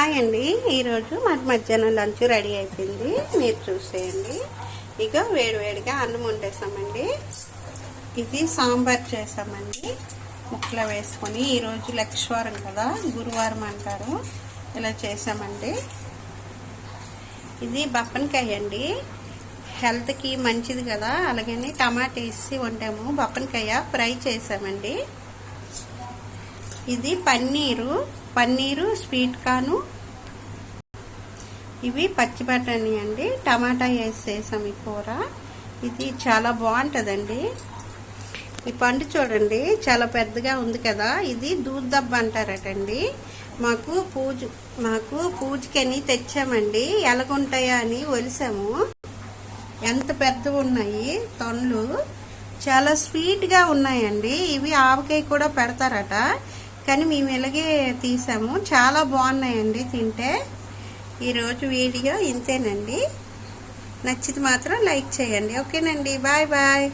Hi అండి. ఈరోజు మాకు మధ్యాహ్నం లంచ్ రెడీ అయిపోయింది, మీరు చూసేయండి. ఇక వేడివేడిగా అన్నం వండేసామండి. ఇది సాంబార్ చేసామండి, ముక్కలు వేసుకొని. ఈరోజు లక్షవారం కదా, గురువారం అంటారు, ఇలా చేసామండి. ఇది బప్పనకాయ అండి, హెల్త్కి మంచిది కదా, అలాగని టమాటా వేసి వండాము. బప్పనకాయ ఫ్రై చేసామండి. ఇది పన్నీరు స్వీట్ కార్న్, ఇవి పచ్చి బఠానీ అండి, టమాటా వేసేసాం ఈ కూర. ఇది చాలా బాగుంటుందండి. ఈ పండు చూడండి, చాలా పెద్దగా ఉంది కదా, ఇది దూద్దబ్బ అంటారటండి. మాకు పూజకని తెచ్చామండి. ఎలాగుంటాయా అని ఒలిసాము. ఎంత పెద్దగా ఉన్నాయి తొండ్లు, చాలా స్వీట్గా ఉన్నాయండి. ఇవి ఆవకాయ కూడా పెడతారట, కానీ మేము ఇలాగే తీసాము. చాలా బాగున్నాయండి తింటే. ఈరోజు వీడియో ఇంతేనండి. నచ్చితే మాత్రం లైక్ చేయండి. ఓకేనండి, బాయ్ బాయ్.